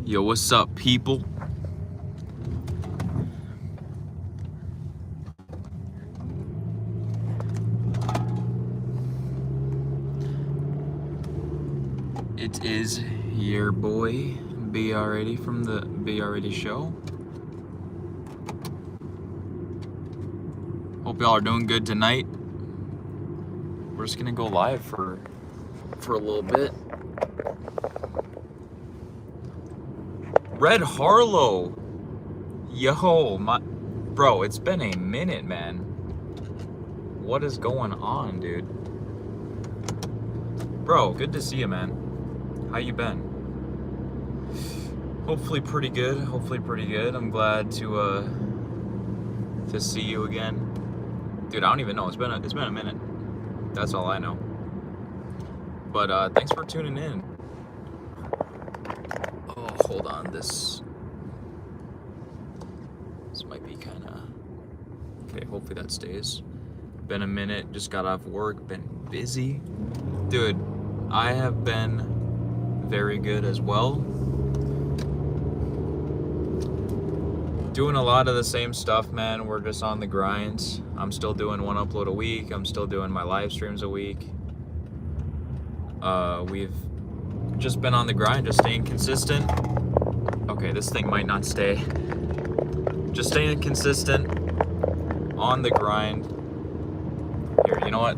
Yo, what's up, people? It is your boy, Be Already from the Be Already show. Hope y'all are doing good tonight. We're just gonna go live for a little bit. Red Harlow! Yo, bro, it's been a minute, man. What is going on, dude? Bro, good to see you, man. How you been? Hopefully pretty good. I'm glad to see you again. Dude, I don't even know. It's been a minute. That's all I know. But thanks for tuning in. Oh, hold on. This might be kind of okay. Hopefully that stays. Been a minute. Just got off work. Been busy, dude. I have been very good as well. Doing a lot of the same stuff, man. We're just on the grind. I'm still doing one upload a week. I'm still doing my live streams a week. We've just been on the grind, just staying consistent. Okay, this thing might not stay. Just staying consistent on the grind. Here, you know what?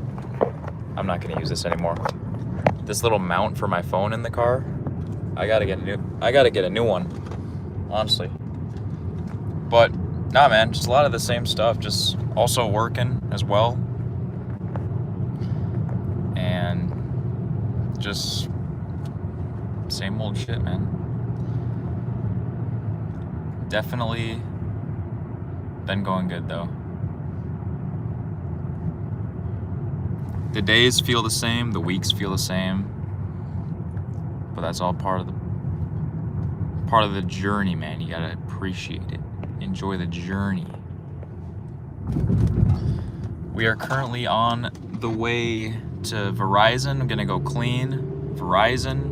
I'm not gonna use this anymore. This little mount for my phone in the car, I gotta get a new one, honestly. But nah, man, just a lot of the same stuff. Just also working as well, and just same old shit, man. Definitely been going good though. The days feel the same, the weeks feel the same, but that's all part of the journey, man. You gotta appreciate it. Enjoy the journey. We are currently on the way to Verizon. I'm gonna go clean Verizon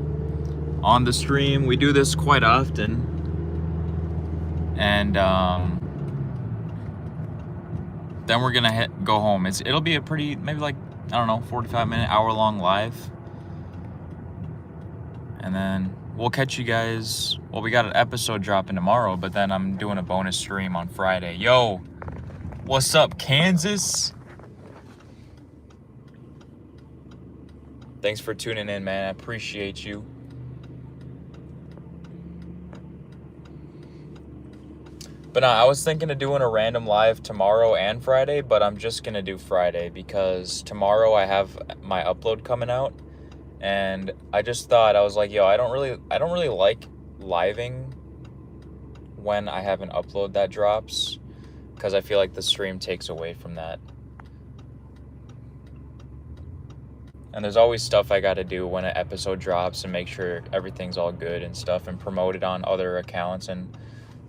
on the stream. We do this quite often, and then we're gonna go home. It'll be a pretty, maybe like, I don't know, 45-minute, hour-long live. And then we'll catch you guys. Well, we got an episode dropping tomorrow, but then I'm doing a bonus stream on Friday. Yo, what's up, Kansas? Thanks for tuning in, man. I appreciate you. But I was thinking of doing a random live tomorrow and Friday, but I'm just gonna do Friday because tomorrow I have my upload coming out, and I just thought, I was like, yo, I don't really like living when I have an upload that drops, because I feel like the stream takes away from that. And there's always stuff I gotta do when an episode drops and make sure everything's all good and stuff, and promote it on other accounts and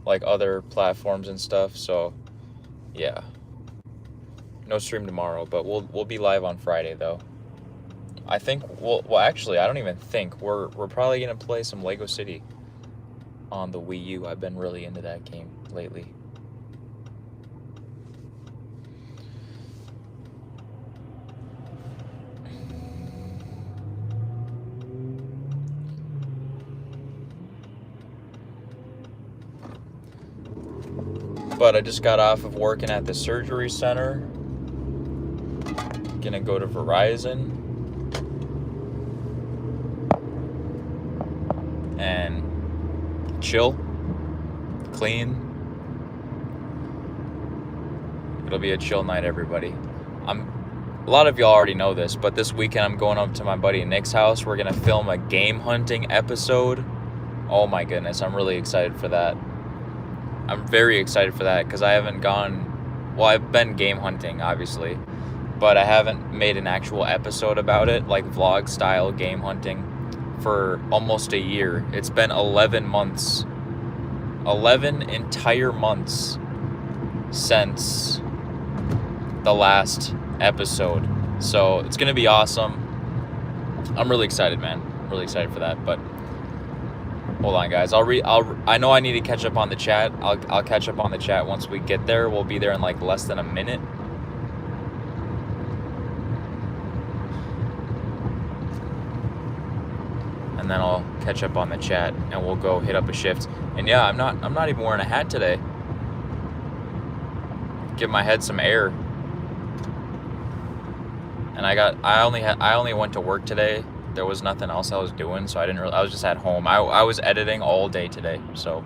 like other platforms and stuff. So yeah, no stream tomorrow, but we'll be live on Friday though. I think well actually, I don't even think we're probably gonna play some Lego City on the Wii U. I've been really into that game lately. But I just got off of working at the surgery center. Gonna go to Verizon and chill, clean. It'll be a chill night, everybody. A lot of y'all already know this, but this weekend I'm going up to my buddy Nick's house. We're gonna film a game hunting episode. Oh my goodness, I'm really excited for that. I'm very excited for that because I haven't gone, well, I've been game hunting, obviously, but I haven't made an actual episode about it, like vlog style game hunting, for almost a year. It's been 11 months, 11 entire months since the last episode. So it's going to be awesome. I'm really excited, man. Really excited for that. But Hold on, guys. I know I need to catch up on the chat. I'll catch up on the chat once we get there. We'll be there in like less than a minute. And then I'll catch up on the chat and we'll go hit up a shift. And yeah, I'm not even wearing a hat today. Give my head some air. And I only went to work today. There was nothing else I was doing, so I was just at home. I was editing all day today, so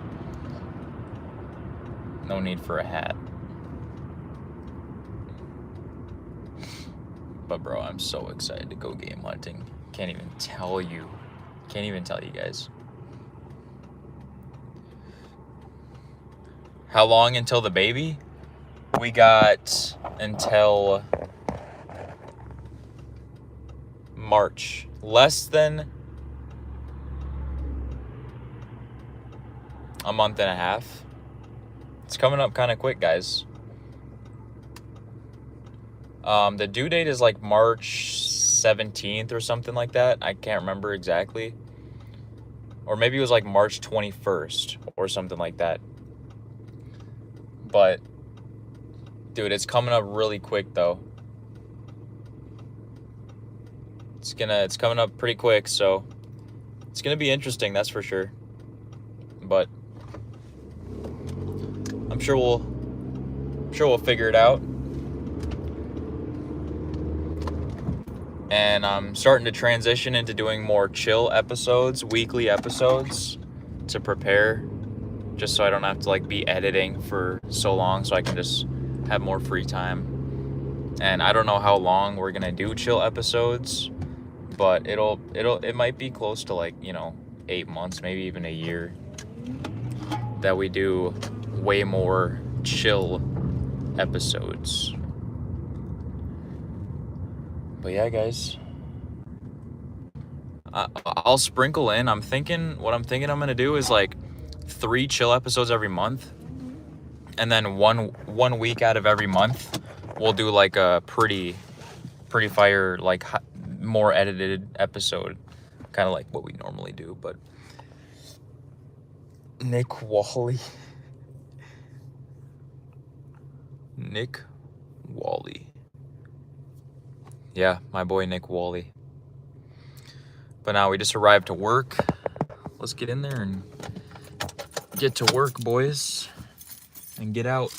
no need for a hat. But bro, I'm so excited to go game hunting. Can't even tell you guys. How long until the baby? We got until March. Less than a month and a half. It's coming up kind of quick, guys. The due date is like March 17th or something like that. I can't remember exactly. Or maybe it was like March 21st or something like that. But dude, it's coming up really quick though. It's coming up pretty quick, so it's gonna be interesting, that's for sure. But I'm sure we'll figure it out. And I'm starting to transition into doing more chill episodes, weekly episodes, to prepare, just so I don't have to like be editing for so long, so I can just have more free time. And I don't know how long we're gonna do chill episodes, but it might be close to like, 8 months, maybe even a year, that we do way more chill episodes. But yeah, guys, I'll sprinkle in. What I'm thinking I'm gonna do is like 3 chill episodes every month, and then one week out of every month we'll do like a pretty fire, like more edited episode, kind of like what we normally do. But Nick Wally. Yeah, my boy Nick Wally. But now we just arrived to work. Let's get in there and get to work, boys, and get out.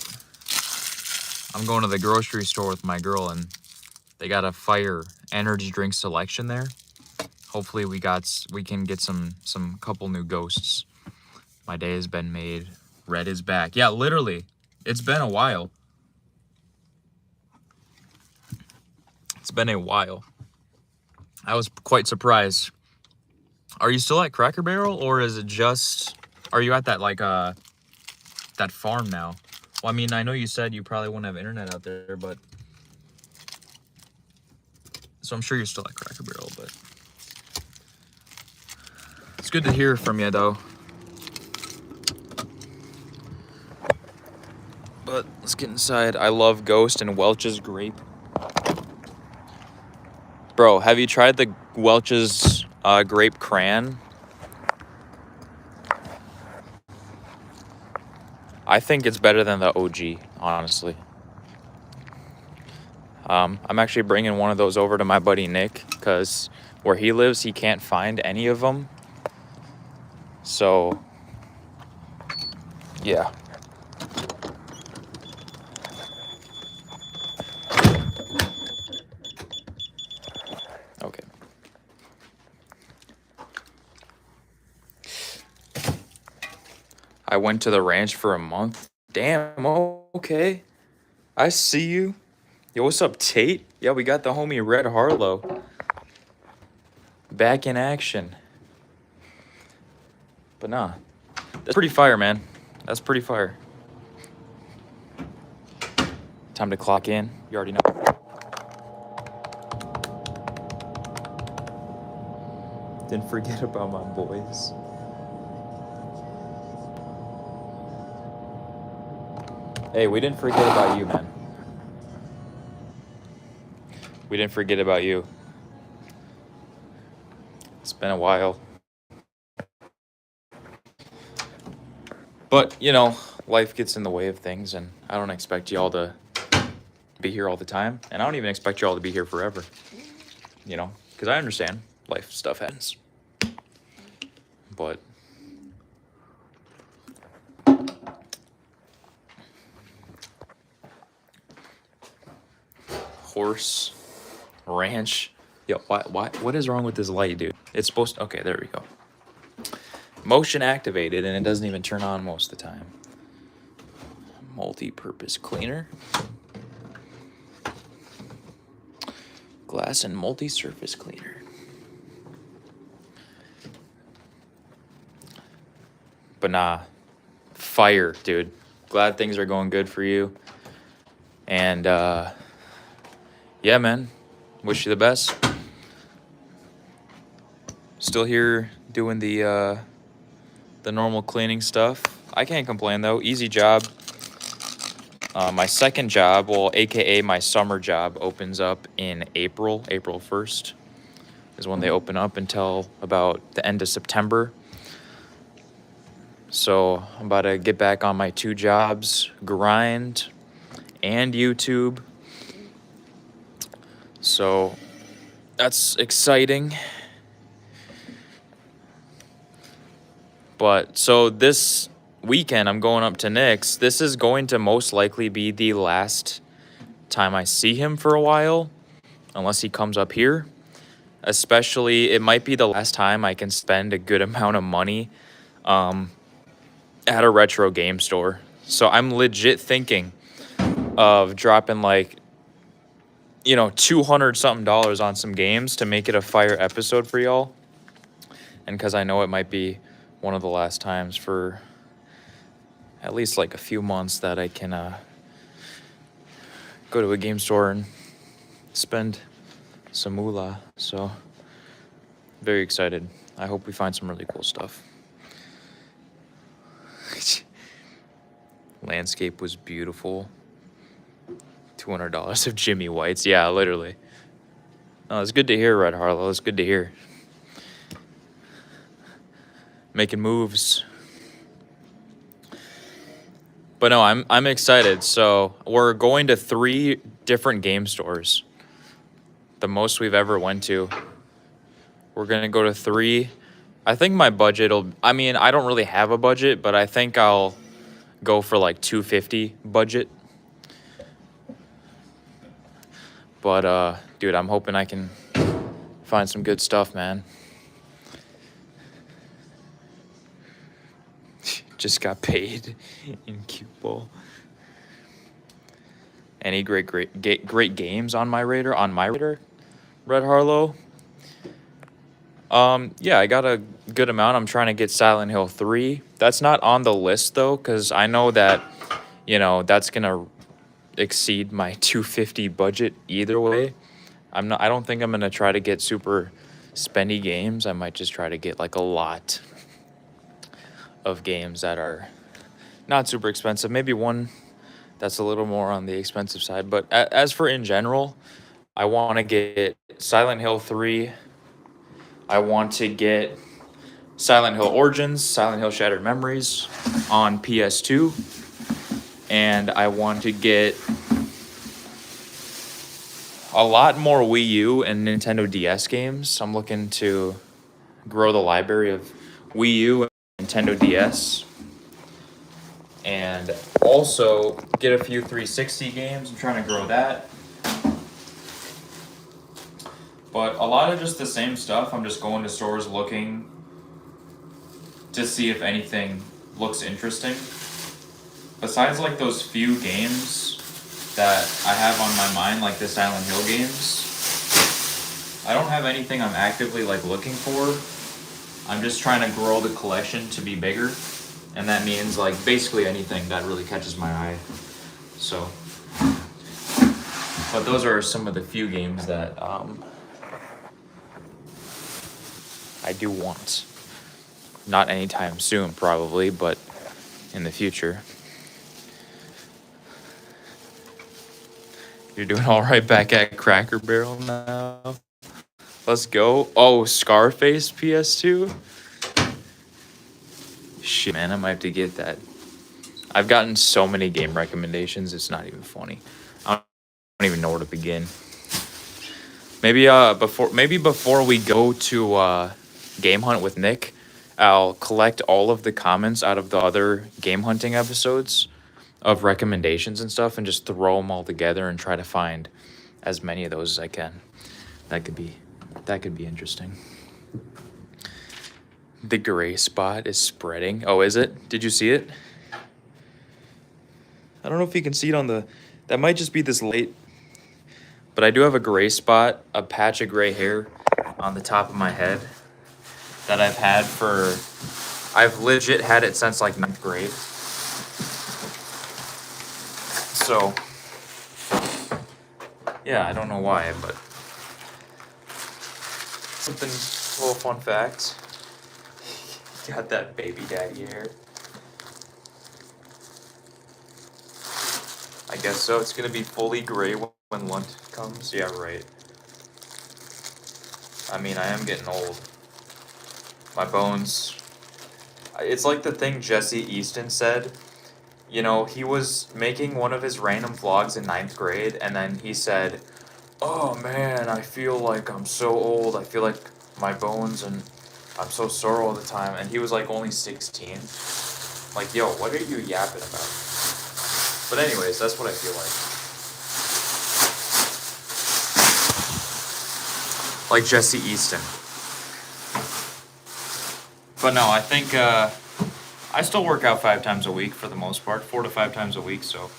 I'm going to the grocery store with my girl, and they got a fire energy drink selection there. Hopefully we can get some couple new ghosts. My day has been made. Red is back. Yeah, literally, it's been a while. It's been a while. I was quite surprised. Are you still at Cracker Barrel, or is it just... Are you at that, like, that farm now? Well, I mean, I know you said you probably wouldn't have internet out there, but... So I'm sure you're still at Cracker Barrel, but... It's good to hear from you, though. But let's get inside. I love Ghost and Welch's grape. Bro, have you tried the Welch's grape cran? I think it's better than the OG, honestly. I'm actually bringing one of those over to my buddy Nick, because where he lives, he can't find any of them. So, yeah. Okay. I went to the ranch for a month. Damn, okay. I see you. Yo, what's up, Tate? Yeah, we got the homie Red Harlow back in action. But nah, that's pretty fire, man. That's pretty fire. Time to clock in. You already know. Didn't forget about my boys. Hey, we didn't forget about you, man. We didn't forget about you. It's been a while. But, you know, life gets in the way of things, and I don't expect y'all to be here all the time, and I don't even expect y'all to be here forever, you know, because I understand life stuff happens. But horse ranch. Yo, what is wrong with this light, dude? It's supposed to, okay, there we go. Motion activated, and it doesn't even turn on most of the time. Multi-purpose cleaner. Glass and multi-surface cleaner. But nah, fire, dude. Glad things are going good for you. And yeah, man, wish you the best. Still here doing the normal cleaning stuff. I can't complain though. Easy job. My second job, well, AKA my summer job, opens up in April 1st is when they open up until about the end of September. So I'm about to get back on my 2 jobs, grind and YouTube. So that's exciting. But so this weekend I'm going up to Nick's. This is going to most likely be the last time I see him for a while, unless he comes up here. Especially, it might be the last time I can spend a good amount of money at a retro game store. So I'm legit thinking of dropping like, you know, $200 something on some games to make it a fire episode for y'all. And because I know it might be one of the last times for at least like a few months that I can go to a game store and spend some moolah. So very excited. I hope we find some really cool stuff. Landscape was beautiful. $200 of Jimmy Whites. Yeah, literally. Oh, it's good to hear, Red Harlow. It's good to hear. Making moves. But no, I'm excited. So we're going to 3 different game stores. The most we've ever went to. We're gonna go to 3. I think my budget'll, I mean, I don't really have a budget, but I think I'll go for like $250 budget. But dude, I'm hoping I can find some good stuff, man. Just got paid in Cute Bowl. Any great games on my radar? Red Harlow. Yeah, I got a good amount. I'm trying to get Silent Hill 3. That's not on the list though, because I know that, you know, that's gonna exceed my $250 budget either way. I don't think I'm gonna try to get super spendy games. I might just try to get like a lot of games that are not super expensive. Maybe one that's a little more on the expensive side. But as for in general, I want to get Silent Hill 3. I want to get Silent Hill Origins, Silent Hill Shattered Memories on PS2. And I want to get a lot more Wii U and Nintendo DS games. I'm looking to grow the library of Wii U and Nintendo DS. And also get a few 360 games. I'm trying to grow that. But a lot of just the same stuff. I'm just going to stores looking to see if anything looks interesting. Besides like those few games that I have on my mind, like the Silent Hill games, I don't have anything I'm actively like looking for. I'm just trying to grow the collection to be bigger. And that means like basically anything that really catches my eye. So, but those are some of the few games that I do want. Not anytime soon, probably, but in the future. You're doing all right back at Cracker Barrel now. Let's go. Oh, Scarface PS2. Shit, man, I might have to get that. I've gotten so many game recommendations, it's not even funny. I don't even know where to begin. Maybe before we go to game hunt with Nick, I'll collect all of the comments out of the other game hunting episodes of recommendations and stuff and just throw them all together and try to find as many of those as I can. That could be interesting. The gray spot is spreading. Oh, is it? Did you see it? I don't know if you can see it on the... That might just be this light. But I do have a gray spot, a patch of gray hair on the top of my head that I've had for... I've legit had it since like 9th grade. So, yeah, I don't know why, but... Something, a little fun fact. Got that baby daddy hair. I guess so. It's gonna be fully gray when lunch comes. Yeah, right. I mean, I am getting old. My bones. It's like the thing Jesse Easton said. You know, he was making one of his random vlogs in 9th grade, and then he said, "Oh man, I feel like I'm so old. I feel like my bones and I'm so sore all the time." And he was like only 16. Like, yo, what are you yapping about? But anyways, that's what I feel like. Like Jesse Easton. But no, I think I still work out 5 times a week for the most part, 4 to 5 times a week. So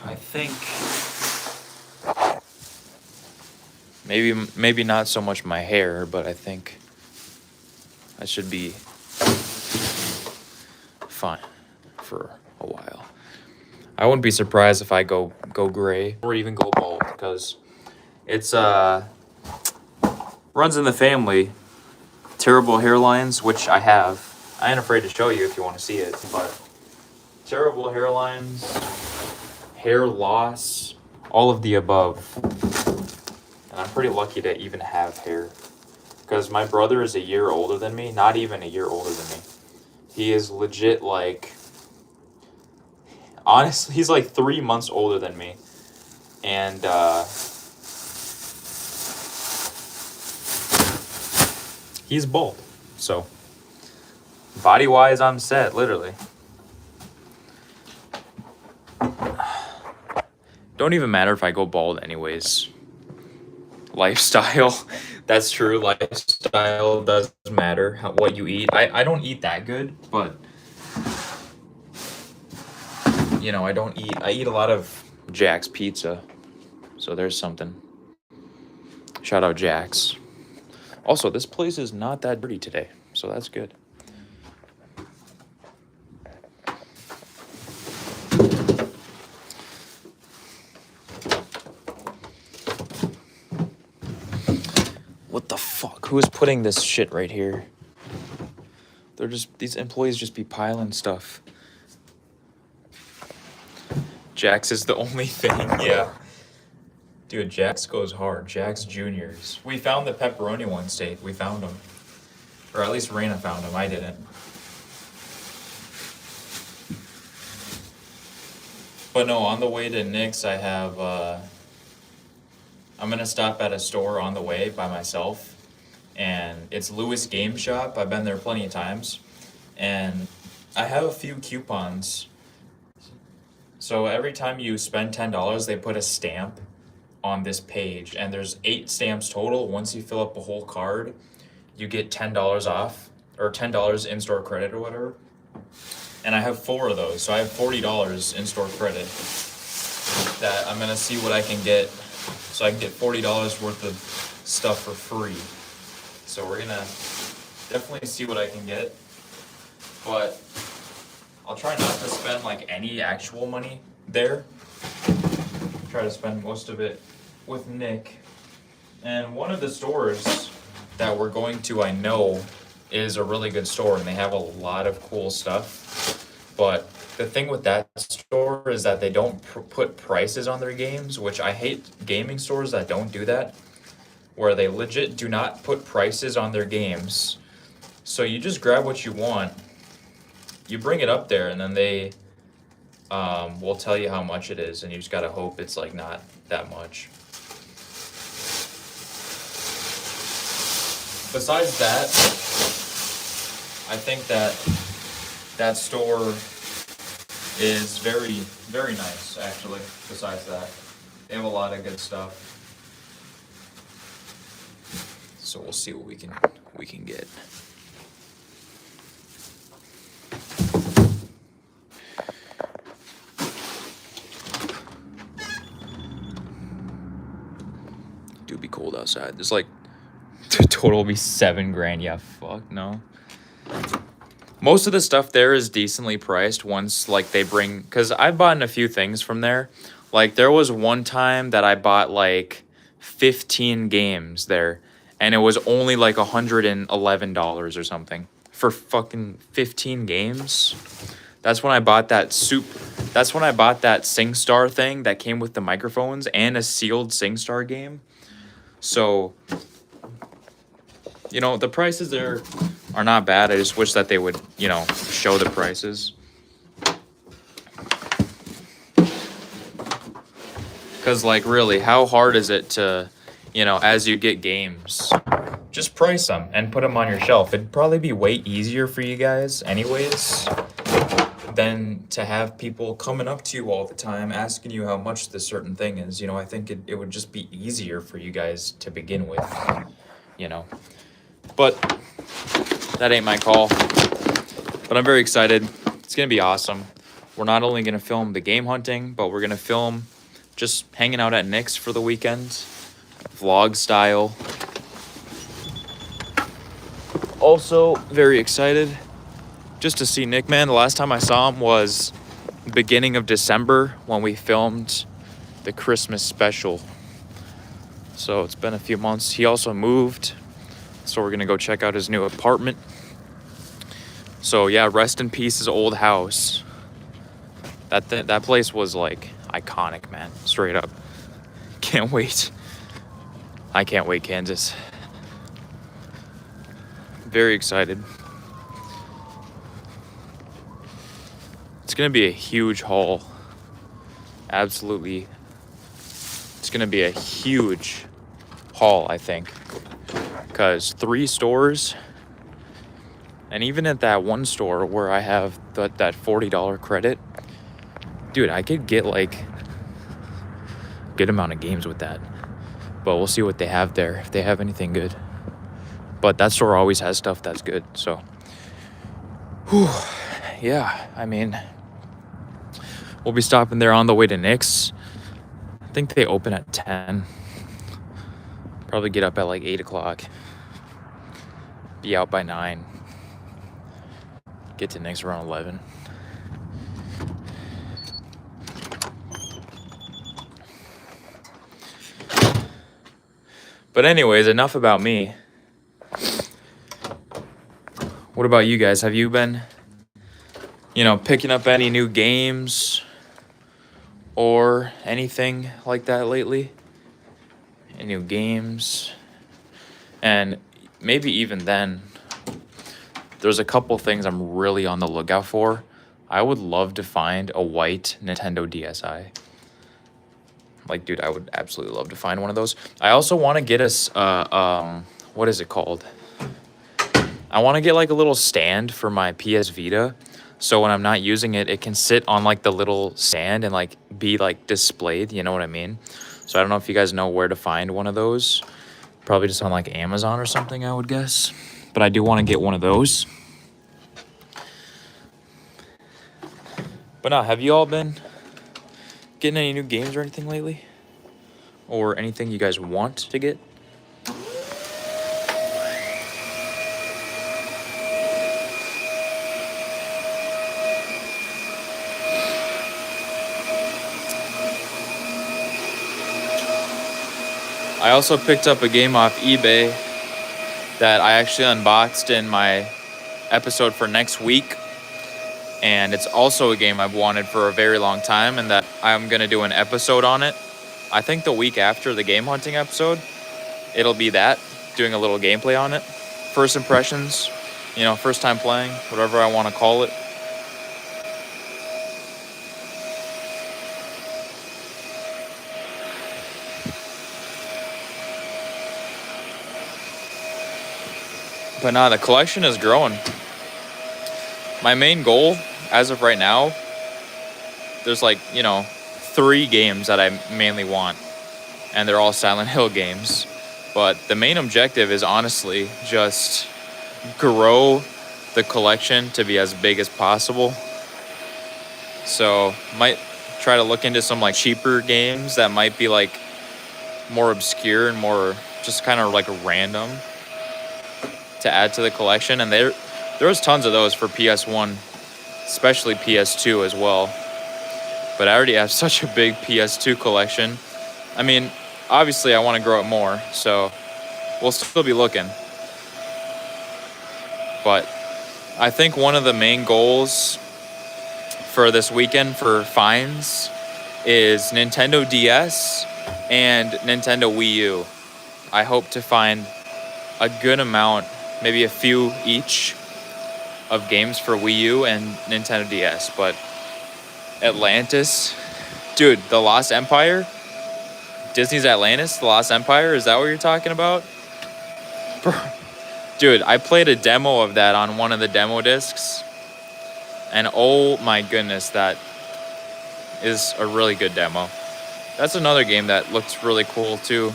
I think maybe not so much my hair, but I think I should be fine for a while. I wouldn't be surprised if I go gray or even go bald, because it's runs in the family. Terrible hairlines, which I have. I ain't afraid to show you if you want to see it, but terrible hairlines, hair loss, all of the above. And I'm pretty lucky to even have hair, because my brother is a year older than me, not even a year older than me. He is legit like, honestly, he's like 3 months older than me. And he's bald. So body-wise, I'm set, literally. Don't even matter if I go bald anyways. Lifestyle, that's true. Lifestyle does matter, what you eat. I don't eat that good, but you know, I eat a lot of Jack's Pizza. So there's something. Shout out Jack's. Also, this place is not that dirty today, so that's good. What the fuck? Who is putting this shit right here? These employees just be piling stuff. Jack's is the only thing, yeah. Dude, Jack's goes hard. Jack's Juniors. We found the pepperoni one steak. We found them. Or at least Raina found them. I didn't. But no, on the way to Nick's, I have, I'm going to stop at a store on the way by myself. And it's Lewis Game Shop. I've been there plenty of times. And I have a few coupons. So every time you spend $10, they put a stamp on this page, and there's 8 stamps total. Once you fill up the whole card, you get $10 off, or $10 in-store credit or whatever. And I have 4 of those, so I have $40 in-store credit that I'm gonna see what I can get, so I can get $40 worth of stuff for free. So we're gonna definitely see what I can get, but I'll try not to spend like any actual money there. Try to spend most of it with Nick. And one of the stores that we're going to, I know, is a really good store, and they have a lot of cool stuff. But the thing with that store is that they don't put prices on their games, which I hate gaming stores that don't do that, where they legit do not put prices on their games. So you just grab what you want, you bring it up there and then they will tell you how much it is, and you just gotta hope it's like not that much. Besides that, I think that store is very, very nice, actually. Besides that, they have a lot of good stuff. So we'll see what we can get. Do be cold outside. There's like total will be $7,000. Yeah, fuck no. Most of the stuff there is decently priced once like they bring, because I've bought a few things from there. Like there was one time that I bought like 15 games there, and it was only like $111 or something for fucking 15 games. That's when I bought that That's when I bought that SingStar thing that came with the microphones and a sealed SingStar game. So, you know, the prices there are not bad. I just wish that they would, you know, show the prices. Because, like, really, how hard is it to, you know, as you get games, just price them and put them on your shelf? It'd probably be way easier for you guys anyways than to have people coming up to you all the time asking you how much this certain thing is. You know, I think it would just be easier for you guys to begin with, you know. But that ain't my call. But I'm very excited. It's going to be awesome. We're not only going to film the game hunting, but we're going to film just hanging out at Nick's for the weekend, vlog style. Also, very excited just to see Nick, man. The last time I saw him was the beginning of December when we filmed the Christmas special. So it's been a few months. He also moved, so we're gonna go check out his new apartment. So yeah, rest in peace his old house. That place was like iconic, man, straight up. Can't wait. I can't wait, Kansas. Very excited. It's gonna be a huge haul. Absolutely. It's gonna be a huge haul, I think. Because 3 stores, and even at that one store where I have that $40 credit, dude, I could get like a good amount of games with that. But we'll see what they have there, if they have anything good. But that store always has stuff that's good, so. Whew. Yeah, I mean, we'll be stopping there on the way to Nick's. I think they open at 10. Probably get up at like 8 o'clock. Be out by 9. Get to Nick's around 11. But anyways, enough about me. What about you guys? Have you been, you know, picking up any new games or anything like that lately? Any new games? And maybe even then, there's a couple things I'm really on the lookout for. I would love to find a white Nintendo DSi. Like, dude, I would absolutely love to find one of those. I also want to get us, what is it called? I want to get like a little stand for my PS Vita, so when I'm not using it, it can sit on like the little stand and like be like displayed, you know what I mean? So I don't know if you guys know where to find one of those. Probably just on like Amazon or something, I would guess. But I do want to get one of those. But no, have you all been getting any new games or anything lately? Or anything you guys want to get? I also picked up a game off eBay that I actually unboxed in my episode for next week. And it's also a game I've wanted for a very long time, and that I'm going to do an episode on it. I think the week after the game hunting episode, it'll be that, doing a little gameplay on it. First impressions, you know, first time playing, whatever I want to call it. But nah, the collection is growing. My main goal, as of right now, there's like, 3 games that I mainly want. And they're all Silent Hill games. But the main objective is honestly just grow the collection to be as big as possible. So might try to look into some like cheaper games that might be like more obscure and more just kind of like random to add to the collection. And there's tons of those for PS1, especially PS2 as well. But I already have such a big PS2 collection. I mean, obviously I want to grow it more, so we'll still be looking. But I think one of the main goals for this weekend for finds is Nintendo DS and Nintendo Wii U. I hope to find a good amount, maybe a few each, of games for Wii U and Nintendo DS. But Atlantis, dude, The Lost Empire, Disney's Atlantis, The Lost Empire, is that what you're talking about? Dude, I played a demo of that on one of the demo discs, and oh my goodness, that is a really good demo. That's another game that looks really cool too.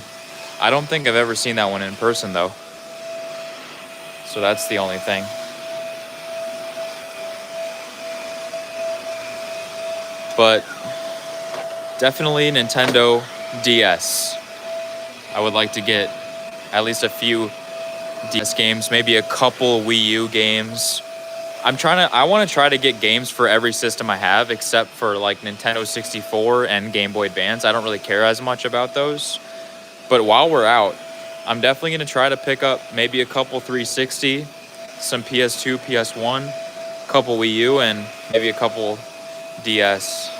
I don't think I've ever seen that one in person though. So that's the only thing. But definitely Nintendo DS. I would like to get at least a few DS games, maybe a couple Wii U games. I want to try to get games for every system I have except for like Nintendo 64 and Game Boy Advance. I don't really care as much about those. But while we're out, I'm definitely going to try to pick up maybe a couple 360, some PS2, PS1, a couple Wii U, and maybe a couple DS.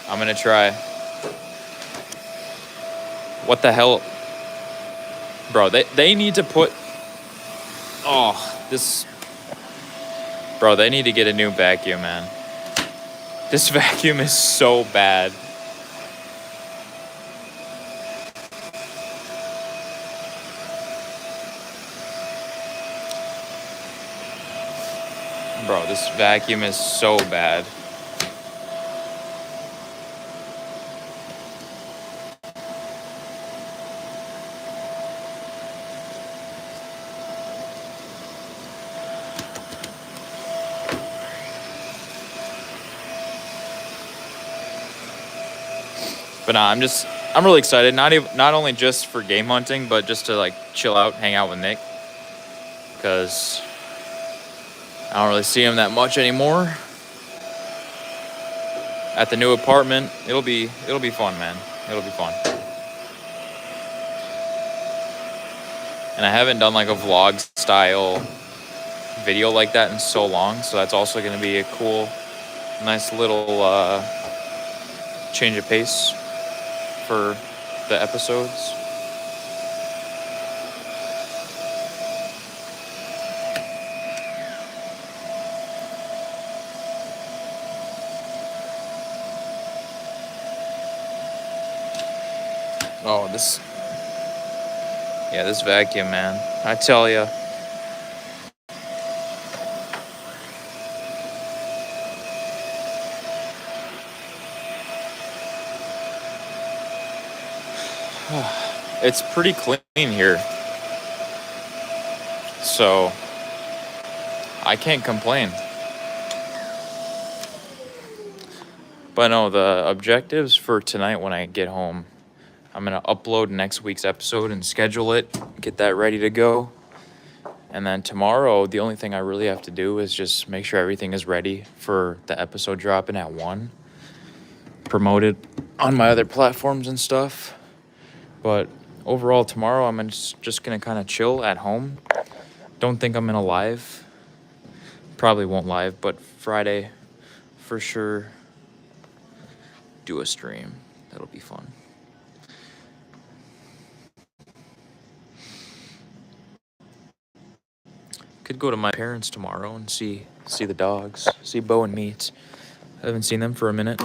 I'm going to try. What the hell? Bro, they need to put... Bro, they need to get a new vacuum, man. This vacuum is so bad. Bro, this vacuum is so bad. But nah, I'm really excited. Not only just for game hunting, but just to like chill out, hang out with Nick, because I don't really see him that much anymore. At the new apartment, it'll be fun, man. It'll be fun. And I haven't done like a vlog style video like that in so long, so that's also going to be a cool, nice little change of pace for the episodes. Oh, this vacuum, man. I tell ya. It's pretty clean here, so I can't complain. But no, the objectives for tonight when I get home, I'm going to upload next week's episode and schedule it, get that ready to go. And then tomorrow, the only thing I really have to do is just make sure everything is ready for the episode dropping at 1. Promote it on my other platforms and stuff. But overall, tomorrow, I'm just going to kind of chill at home. Don't think I'm going to live. Probably won't live, but Friday, for sure, do a stream. That'll be fun. Could go to my parents tomorrow and see the dogs, see Bo and Meat. I haven't seen them for a minute.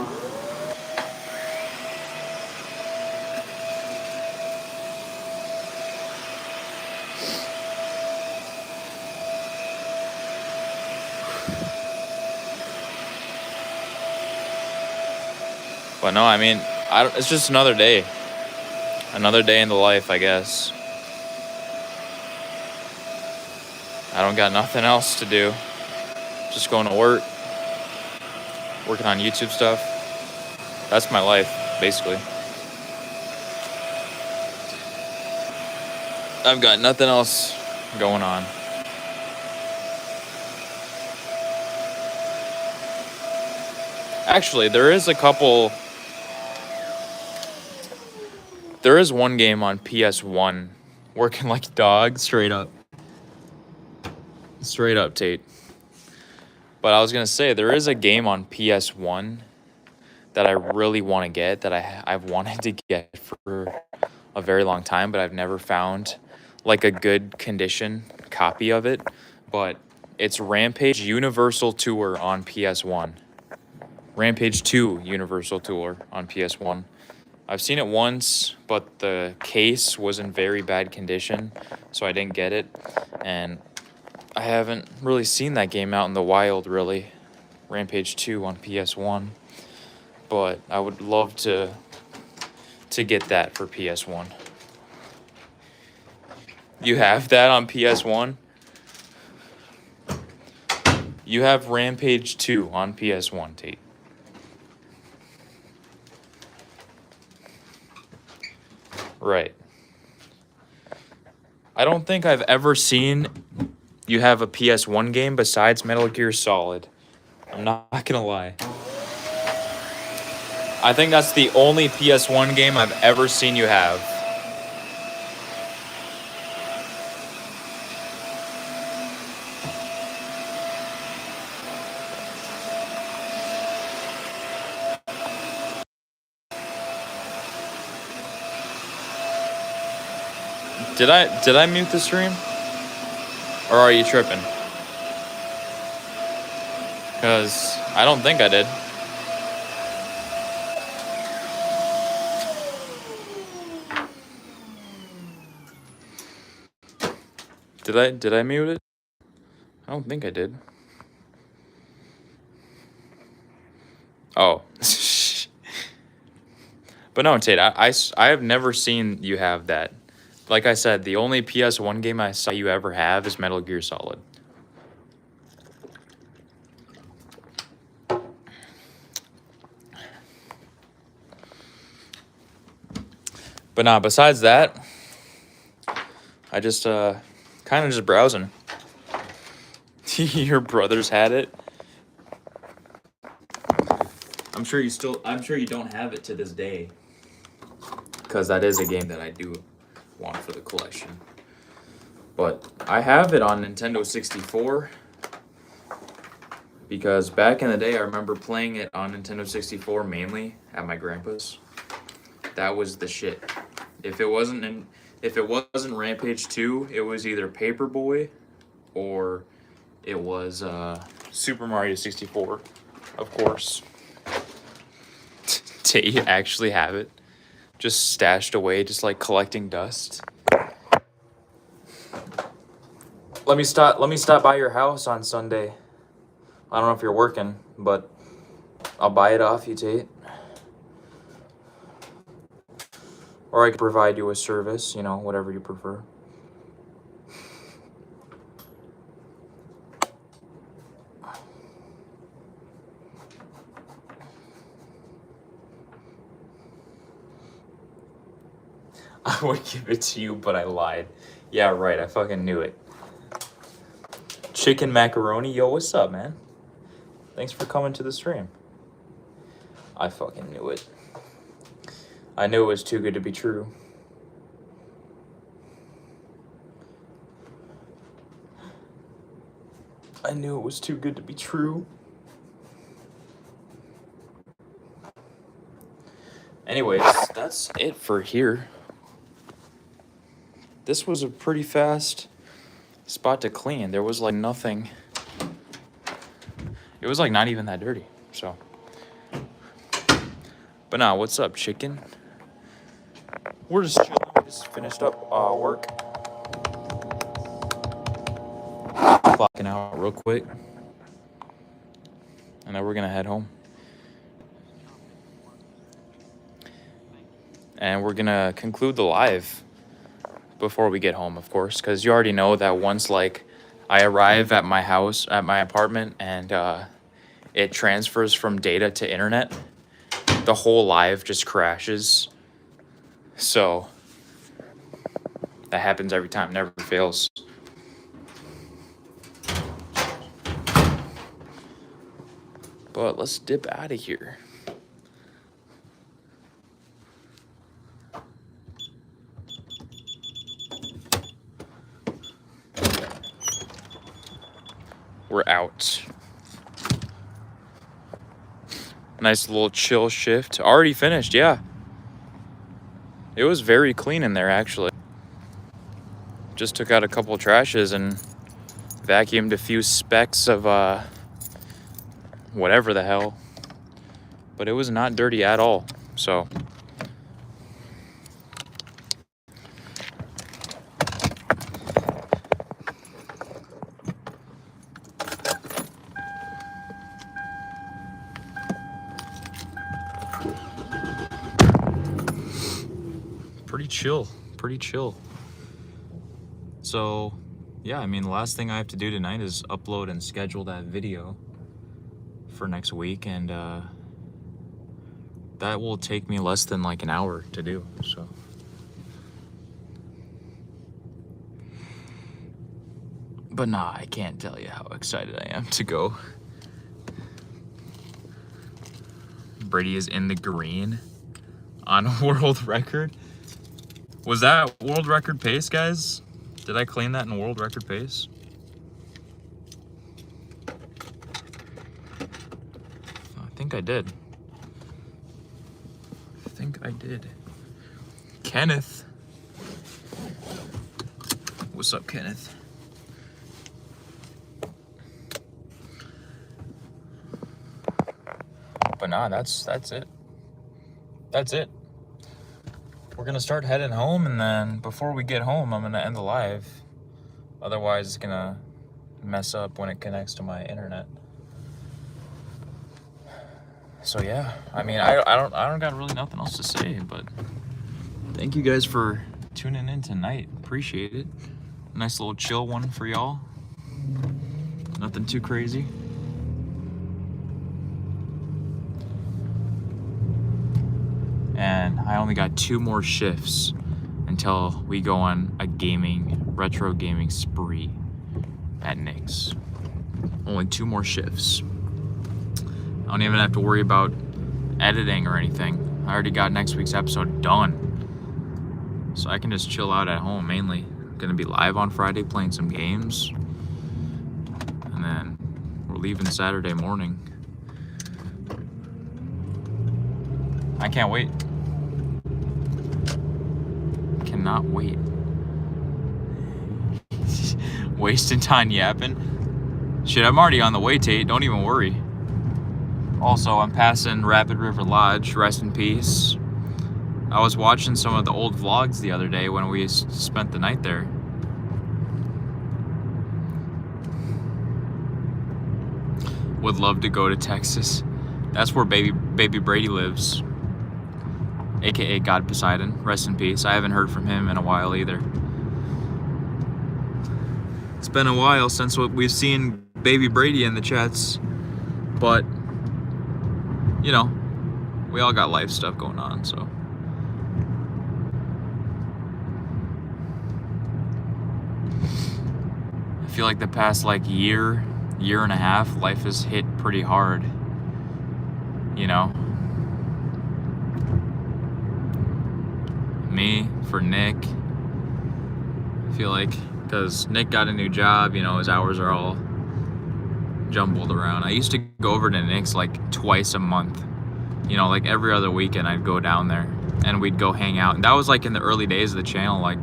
But no, I mean, it's just another day. Another day in the life, I guess. I don't got nothing else to do. Just going to work. Working on YouTube stuff. That's my life, basically. I've got nothing else going on. Actually, there is one game on PS1 working like a dog, straight up. Straight up, Tate. But I was going to say, there is a game on PS1 that I really want to get, that I've wanted to get for a very long time, but I've never found like a good condition copy of it. But it's Rampage Universal Tour on PS1. Rampage 2 Universal Tour on PS1. I've seen it once, but the case was in very bad condition, so I didn't get it. And I haven't really seen that game out in the wild, really. Rampage 2 on PS1. But I would love to get that for PS1. You have that on PS1? You have Rampage 2 on PS1, Tate. Right. I don't think I've ever seen you have a PS1 game besides Metal Gear Solid. I'm not gonna lie. I think that's the only PS1 game I've ever seen you have. Did I mute the stream? Or are you tripping? Because I don't think I did. Did I mute it? I don't think I did. Oh. But no, Tate, I have never seen you have that. Like I said, the only PS1 game I saw you ever have is Metal Gear Solid. But nah, besides that, I just kind of just browsing. Your brothers had it. I'm sure you don't have it to this day. Because that is a game that I do want for the collection. But I have it on Nintendo 64. Because back in the day, I remember playing it on Nintendo 64 mainly at my grandpa's. That was the shit. If it wasn't Rampage 2, it was either Paperboy or it was Super Mario 64, of course. Do you actually have it? Just stashed away, just like collecting dust. Let me stop by your house on Sunday. I don't know if you're working, but I'll buy it off you, Tate. Or I could provide you a service, whatever you prefer. I would give it to you, but I lied. Yeah, right, I fucking knew it. Chicken macaroni, yo, what's up, man? Thanks for coming to the stream. I fucking knew it. I knew it was too good to be true. I knew it was too good to be true. Anyways, that's it for here. This was a pretty fast spot to clean. There was like nothing. It was like not even that dirty, so. But nah, what's up, chicken? We're just chilling. We just finished up work. Clocking out real quick. And then we're gonna head home. and we're gonna conclude the live before we get home, of course, because you already know that once like I arrive at my house, at my apartment, and it transfers from data to internet, the whole live just crashes. So that happens every time, never fails. But let's dip out of here. We're out. Nice little chill shift. Already finished, yeah. It was very clean in there, actually. Just took out a couple of trashes and vacuumed a few specks of whatever the hell. But it was not dirty at all, so. Pretty chill. So, yeah, I mean, the last thing I have to do tonight is upload and schedule that video for next week, and that will take me less than like an hour to do, so. But nah, I can't tell you how excited I am to go. Brady is in the green on a world record. Was that world record pace, guys? Did I claim that in world record pace? I think I did. Kenneth. What's up, Kenneth? But nah, that's it. That's it. We're gonna start heading home, and then before we get home, I'm gonna end the live. Otherwise, it's gonna mess up when it connects to my internet. So yeah, I mean, I don't got really nothing else to say, but thank you guys for tuning in tonight. Appreciate it. Nice little chill one for y'all. Nothing too crazy. And I only got 2 more shifts until we go on a retro gaming spree at Nick's. Only 2 more shifts. I don't even have to worry about editing or anything. I already got next week's episode done. So I can just chill out at home mainly. I'm gonna be live on Friday playing some games. And then we're leaving Saturday morning. I can't wait. Cannot wait. Wasting time yapping. Shit, I'm already on the way, Tate. Don't even worry. Also, I'm passing Rapid River Lodge. Rest in peace. I was watching some of the old vlogs the other day when we spent the night there. Would love to go to Texas. That's where baby Brady lives. AKA God Poseidon, rest in peace. I haven't heard from him in a while either. It's been a while since we've seen baby Brady in the chats, but you know, we all got life stuff going on, so. I feel like the past like year and a half, life has hit pretty hard, you know. Me, for Nick, I feel like, because Nick got a new job, you know, his hours are all jumbled around. I used to go over to Nick's like twice a month, you know, like every other weekend I'd go down there and we'd go hang out. And that was like in the early days of the channel, like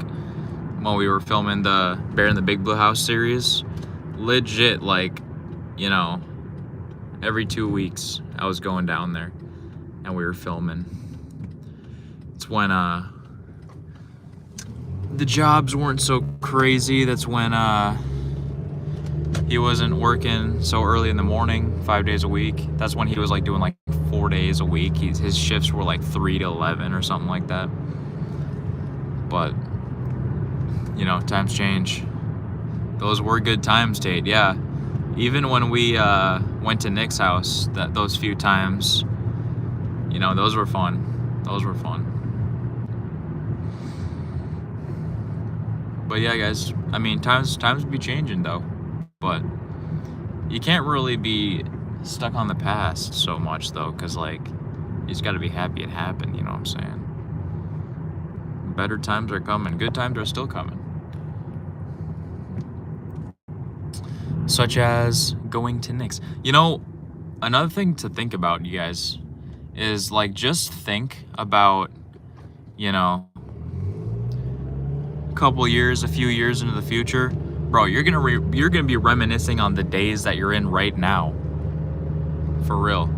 when we were filming the Bear in the Big Blue House series. Legit, like, you know, every 2 weeks I was going down there and we were filming. It's when the jobs weren't so crazy. That's when he wasn't working so early in the morning, 5 days a week. That's when he was like doing like 4 days a week. His shifts were like 3 to 11 or something like that. But, you know, times change. Those were good times, Tate. Yeah. Even when we went to Nick's house, those few times, you know, those were fun. Those were fun. But yeah, guys, I mean, times be changing though. But you can't really be stuck on the past so much though, because like, you just got to be happy it happened, you know what I'm saying? Better times are coming. Good times are still coming. Such as going to Nick's. You know, another thing to think about, you guys, is like, just think about, you know, a few years into the future, bro, you're gonna be reminiscing on the days that you're in right now. For real.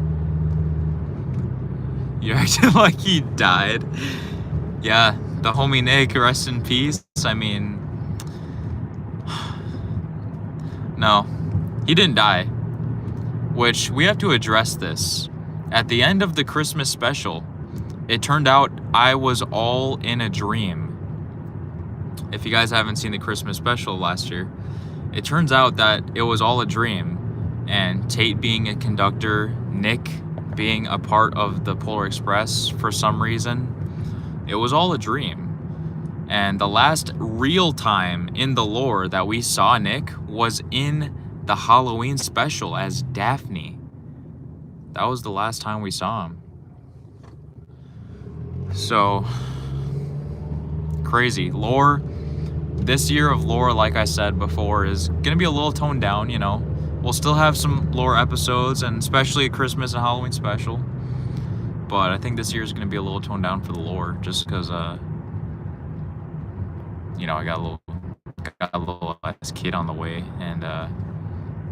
You acted like he died. Yeah, the homie Nick, rest in peace. I mean, no, he didn't die. Which, we have to address this. At the end of the Christmas special, it turned out I was all in a dream. If you guys haven't seen the Christmas special last year, it turns out that it was all a dream. And Tate being a conductor, Nick being a part of the Polar Express for some reason, it was all a dream. And the last real time in the lore that we saw Nick was in the Halloween special as Daphne. That was the last time we saw him. So, crazy. Lore, this year of lore, like I said before, is gonna be a little toned down, you know. We'll still have some lore episodes, and especially a Christmas and Halloween special. But I think this year is gonna be a little toned down for the lore, just because, you know, I got a little kid on the way, and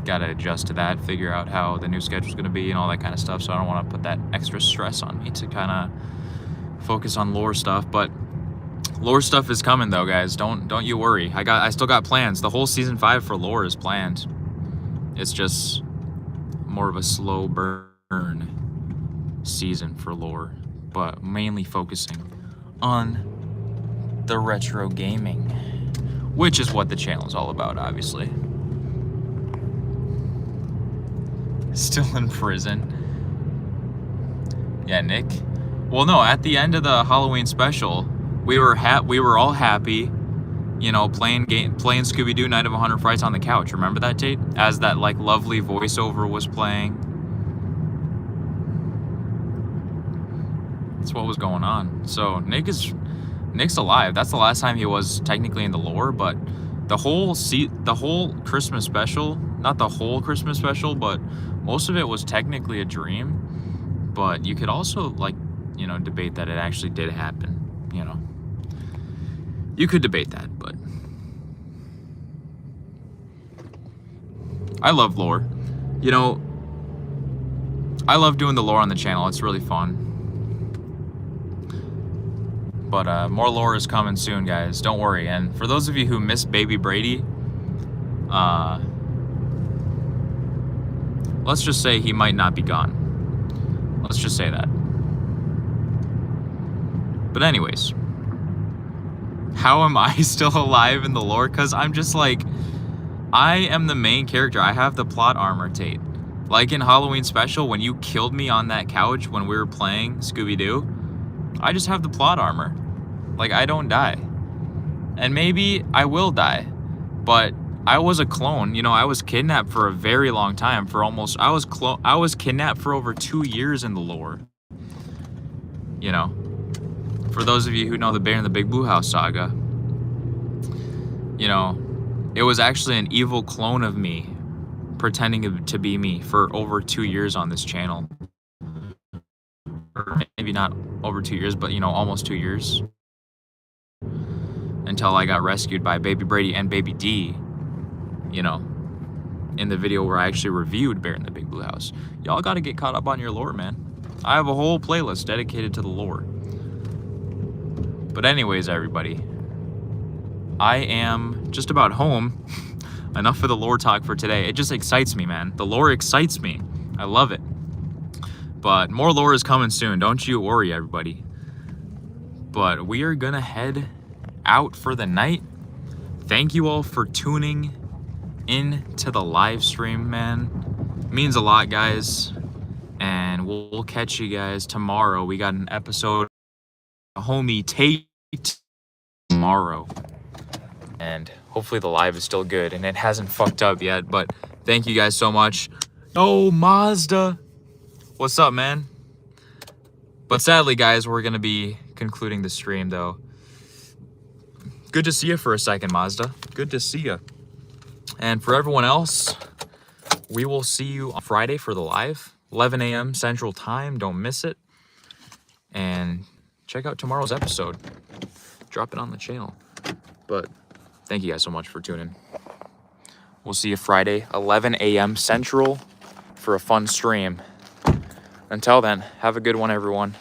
gotta adjust to that, figure out how the new schedule's gonna be and all that kind of stuff. So I don't want to put that extra stress on me to kind of focus on lore stuff. But lore stuff is coming though, guys. Don't you worry. I still got plans. The whole season 5 for lore is planned. It's just more of a slow burn season for lore, but mainly focusing on the retro gaming, which is what the channel is all about, obviously. Still in prison. Yeah, Nick. Well, no, at the end of the Halloween special, we were all happy, you know, playing Scooby-Doo Night of 100 Frights on the couch. Remember that, Tate? As that like lovely voiceover was playing. That's what was going on. So Nick's alive. That's the last time he was technically in the lore, but the whole Christmas special, not the whole Christmas special, but most of it was technically a dream. But you could also, like, you know, debate that it actually did happen, you know. You could debate that, but I love lore. You know, I love doing the lore on the channel. It's really fun. But more lore is coming soon, guys. Don't worry. And for those of you who missed Baby Brady, let's just say he might not be gone. Let's just say that. But anyways, how am I still alive in the lore? Because I'm just like, I am the main character. I have the plot armor, Tate. Like in Halloween special, when you killed me on that couch when we were playing Scooby-Doo, I just have the plot armor. Like, I don't die. And maybe I will die. But I was a clone. You know, I was kidnapped for a very long time. I was kidnapped for over 2 years in the lore. You know. For those of you who know the Bear in the Big Blue House saga, you know, it was actually an evil clone of me pretending to be me for over 2 years on this channel. Or maybe not over 2 years, but, you know, almost 2 years. Until I got rescued by Baby Brady and Baby D, you know, in the video where I actually reviewed Bear in the Big Blue House. Y'all gotta get caught up on your lore, man. I have a whole playlist dedicated to the lore. But anyways, everybody, I am just about home. enough of the lore talk for today. It just excites me, man. The lore excites me. I love it. But more lore is coming soon. Don't you worry, everybody. But we are gonna head out for the night. Thank you all for tuning in to the live stream, man. It means a lot, guys. And we'll catch you guys tomorrow. We got an episode of homie Tate tomorrow. And hopefully the live is still good and it hasn't fucked up yet. But thank you guys so much. Oh, Mazda. What's up, man? But sadly, guys, we're going to be concluding the stream, though. Good to see you for a second, Mazda. Good to see you. And for everyone else, we will see you on Friday for the live. 11 a.m. Central Time. Don't miss it. And check out tomorrow's episode. Drop it on the channel. But thank you guys so much for tuning. We'll see you Friday, 11 a.m. Central for a fun stream. Until then, have a good one, everyone.